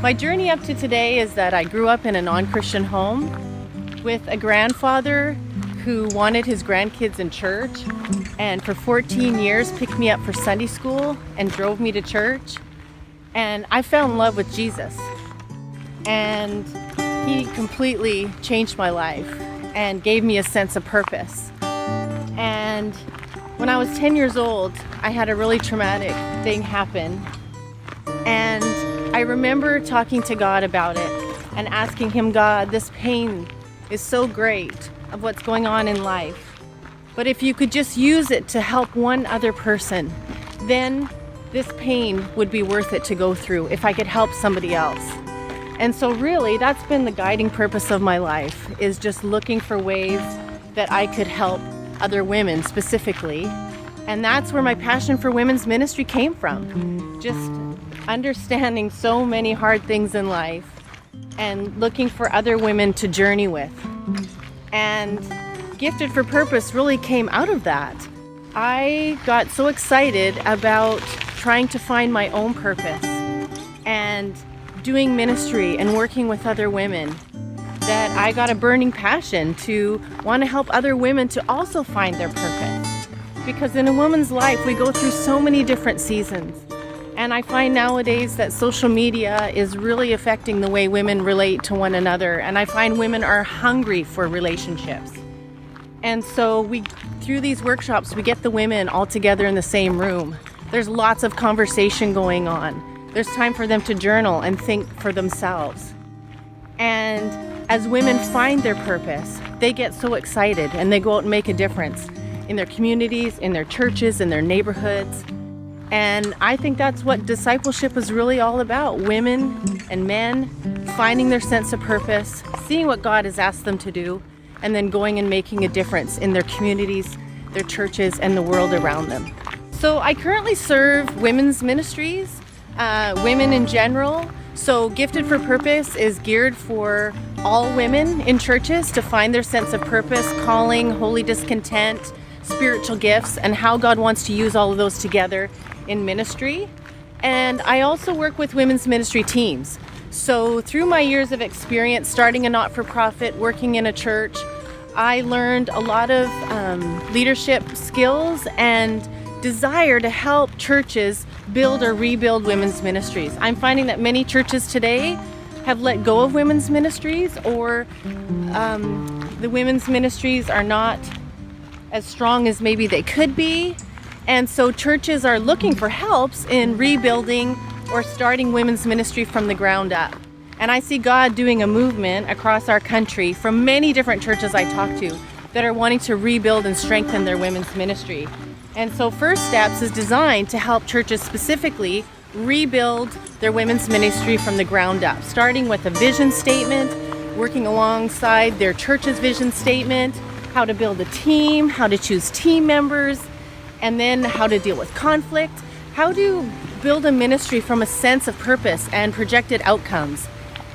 My journey up to today is that I grew up in a non-Christian home with a grandfather who wanted his grandkids in church, and for 14 years picked me up for Sunday school and drove me to church. And I fell in love with Jesus, and he completely changed my life and gave me a sense of purpose. And when I was 10 years old, I had a really traumatic thing happen, and I remember talking to God about it and asking him, God, this pain is so great of what's going on in life, but if you could just use it to help one other person, then this pain would be worth it to go through if I could help somebody else. And so really that's been the guiding purpose of my life, is just looking for ways that I could help other women specifically. And that's where my passion for women's ministry came from. Just understanding so many hard things in life and looking for other women to journey with. And Gifted for Purpose really came out of that. I got so excited about trying to find my own purpose and doing ministry and working with other women that I got a burning passion to want to help other women to also find their purpose. Because in a woman's life, we go through so many different seasons. And I find nowadays that social media is really affecting the way women relate to one another. And I find women are hungry for relationships. And so through these workshops, we get the women all together in the same room. There's lots of conversation going on. There's time for them to journal and think for themselves. And as women find their purpose, they get so excited and they go out and make a difference in their communities, in their churches, in their neighborhoods. And I think that's what discipleship is really all about. Women and men finding their sense of purpose, seeing what God has asked them to do, and then going and making a difference in their communities, their churches, and the world around them. So I currently serve women's ministries, women in general. So Gifted for Purpose is geared for all women in churches to find their sense of purpose, calling, holy discontent, spiritual gifts, and how God wants to use all of those together in ministry. And I also work with women's ministry teams. So through my years of experience starting a not-for-profit, working in a church, I learned a lot of leadership skills and desire to help churches build or rebuild women's ministries. I'm finding that many churches today have let go of women's ministries, or the women's ministries are not as strong as maybe they could be. And so churches are looking for helps in rebuilding or starting women's ministry from the ground up. And I see God doing a movement across our country from many different churches I talk to that are wanting to rebuild and strengthen their women's ministry. And so First Steps is designed to help churches specifically rebuild their women's ministry from the ground up, starting with a vision statement, working alongside their church's vision statement, how to build a team, how to choose team members, and then how to deal with conflict, how to build a ministry from a sense of purpose and projected outcomes.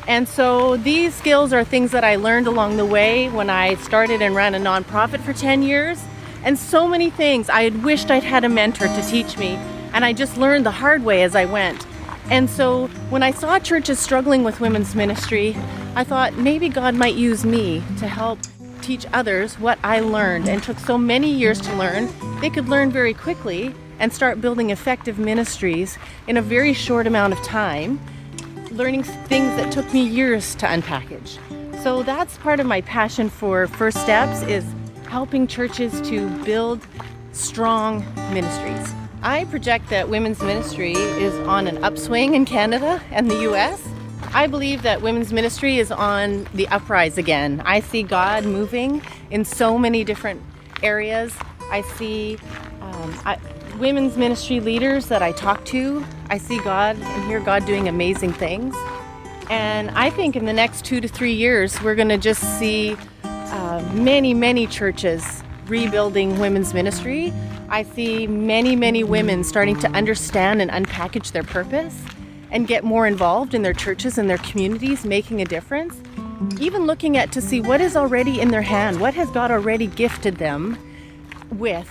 And so these skills are things that I learned along the way when I started and ran a nonprofit for 10 years. And so many things I had wished I'd had a mentor to teach me, and I just learned the hard way as I went. And so when I saw churches struggling with women's ministry, I thought maybe God might use me to help teach others what I learned and took so many years to learn. They could learn very quickly and start building effective ministries in a very short amount of time, learning things that took me years to unpackage. So that's part of my passion for First Steps, is helping churches to build strong ministries. I project that women's ministry is on an upswing in Canada and the US. I believe that women's ministry is on the uprise again. I see God moving in so many different areas. I see women's ministry leaders that I talk to. I see God and hear God doing amazing things. And I think in the next 2 to 3 years, we're going to just see many churches rebuilding women's ministry. I see many women starting to understand and unpackage their purpose and get more involved in their churches and their communities, making a difference. Even looking at to see what is already in their hand, what has God already gifted them with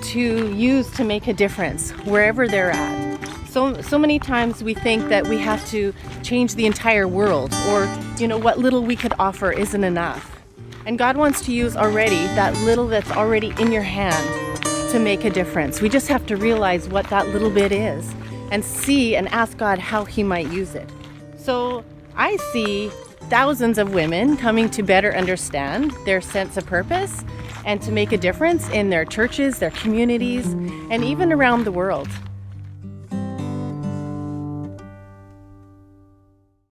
to use to make a difference wherever they're at. So many times we think that we have to change the entire world, or what little we could offer isn't enough. And God wants to use already that little that's already in your hand to make a difference. We just have to realize what that little bit is and see and ask God how He might use it. So I see thousands of women coming to better understand their sense of purpose and to make a difference in their churches, their communities, and even around the world.